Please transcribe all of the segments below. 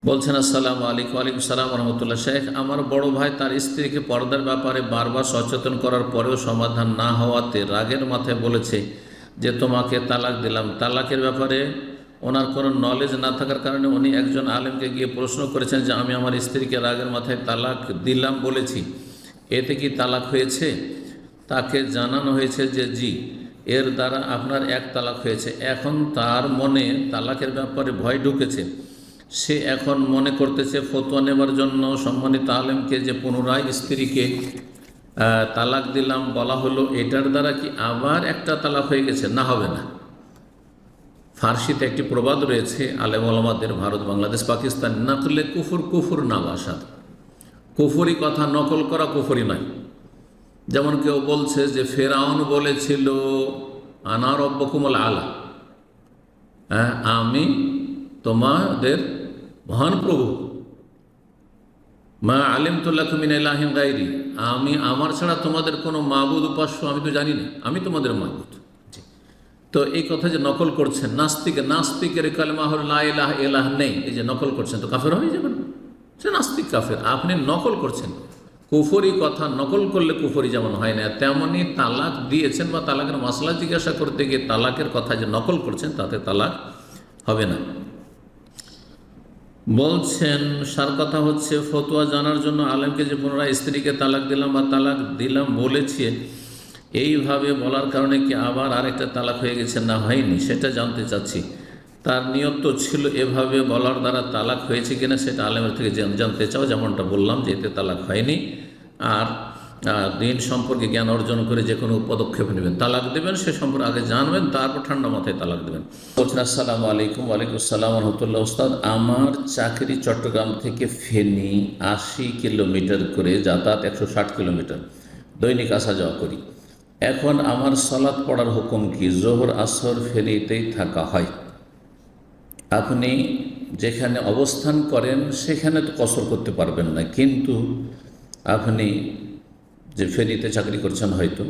বলছেন আসসালামু আলাইকুম। ওয়ালাইকুম সালাম রহমতুল্লাহ। শেখ, আমার বড় ভাই তার স্ত্রীকে পর্দার ব্যাপারে বারবার সচেতন করার পরেও সমাধান না হওয়াতে রাগের মাথায় বলেছে যে তোমাকে তালাক দিলাম। তালাকের ব্যাপারে ওনার কোনো নলেজ না থাকার কারণে উনি একজন আলেমকে গিয়ে প্রশ্ন করেছেন যে আমি আমার স্ত্রীকে রাগের মাথায় তালাক দিলাম বলেছি, এতে কি তালাক হয়েছে? তাকে জানানো হয়েছে যে জি, এর দ্বারা আপনার এক তালাক হয়েছে। এখন তার মনে তালাকের ব্যাপারে ভয় ঢুকেছে। সে এখন মনে করতেছে ফতোয়া নেবার জন্য সম্মানিত আলেমকে যে পুনরায় স্ত্রীকে তালাক দিলাম বলা হলো, এটার দ্বারা কি আবার একটা তালাক হয়ে গেছে? না, হবে না। ফার্সিতে একটি প্রবাদ রয়েছে আলেম ওলামাদের, ভারত, বাংলাদেশ, পাকিস্তান, নাকলে কুফুর কুফুর না বাসাদ। কুফুরি কথা নকল করা কুফুরি নয়। যেমন কেউ বলছে যে ফেরাউন বলেছিল আনা রব্বকুমুল আলা, আমি তোমাদের মহান প্রভু, মা আলিমতু লাকুম মিন ইলাহিন গায়রি, আমি আমার ছাড়া তোমাদের কোনো মাবুদ উপাস্য আমি তো জানি না, আমি তোমাদের মাবুদ। তো এই কথা যে নকল করছেন, নাস্তিকের কালেমা হল লা ইলাহা ইল্লাল্লাহ নেই, এই যে নকল করছেন তো কাফের হয়ে যাবেন। সে নাস্তিক কাফের, আপনি নকল করছেন। কুফরি কথা নকল করলে কুফরি যেমন হয় না, তেমনই তালাক দিয়েছেন বা তালাকের মাসলা জিজ্ঞাসা করতে গিয়ে তালাকের কথা যে নকল করছেন তাতে তালাক হবে না। বলছেন সার কথা হচ্ছে ফতোয়া জানার জন্য আলেমকে যে পুনরায় স্ত্রীকে তালাক দিলাম বা তালাক দিলাম বলেছে, এইভাবে বলার কারণে কি আবার আরেকটা তালাক হয়ে গেছে না হয়নি সেটা জানতে চাচ্ছি। তার নিয়ত তো ছিল এভাবে বলার দ্বারা তালাক হয়েছে কিনা সেটা আলেমের থেকে জানতে চাও, যেমনটা বললাম যে এতে তালাক হয়নি। আর দিন সম্পর্কে জ্ঞান অর্জন করে যে কোনো পদক্ষেপ নেবেন, তালাক দেবেন সে সম্পর্কে আগে জানবেন, তারপর ঠান্ডা মাথায় তালাক দেবেন। বলছেন আসসালামু আলাইকুম। ওয়ালাইকুম আসসালাম রহমতুল্লাহ। উস্তাদ, আমার চাকরি চট্টগ্রাম থেকে ফেনী 80 কিলোমিটার করে, যাতায়াত 160 কিলোমিটার, দৈনিক আসা যাওয়া করি। এখন আমার সালাত পড়ার হুকুম কি? জোহর আসর ফেনীতেই থাকা হয়। আপনি যেখানে অবস্থান করেন সেখানে তো কসর করতে পারবেন না, কিন্তু আপনি যে ফেনীতে চাকরি করছেন হয়তো,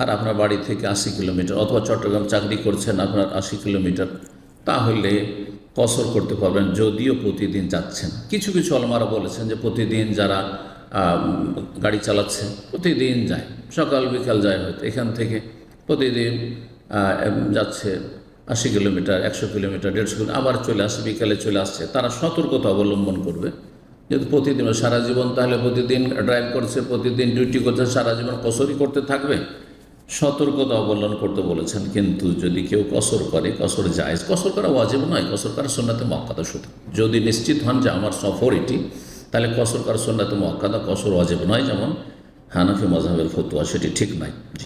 আর আপনার বাড়ি থেকে 80 কিলোমিটার, অথবা চট্টগ্রাম চাকরি করছেন আপনার 80 কিলোমিটার, তাহলে কসর করতে পারবেন যদিও প্রতিদিন যাচ্ছেন। কিছু কিছু আলেমরা বলেছেন যে প্রতিদিন যারা গাড়ি চালাচ্ছে প্রতিদিন যায়, সকাল বিকাল যায়, হয়তো এখান থেকে প্রতিদিন যাচ্ছে 80 কিলোমিটার, 100 কিলোমিটার, 150 কিলোমিটার, আবার চলে আসছে, বিকালে চলে আসছে, তারা সতর্কতা অবলম্বন করবে। যেহেতু প্রতিদিন সারা জীবন, তাহলে প্রতিদিন ড্রাইভ করছে, প্রতিদিন ডিউটি করছে, সারা জীবন কসরই করতে থাকবে, সতর্কতা অবলম্বন করতে বলেছেন। কিন্তু যদি কেউ কসর করে, কসর জায়েজ, কসর করা ওয়াজিব নয়, কসর করা সুন্নাতে মুআক্কাদা শুধু। যদি নিশ্চিত হন যে আমার সফর এটি, তাহলে কসর করা সুন্নাতে মুআক্কাদা, কসর ওয়াজিব নয়, যেমন হানাফি মাযহাবের ফতোয়া, সেটি ঠিক নয়। জি।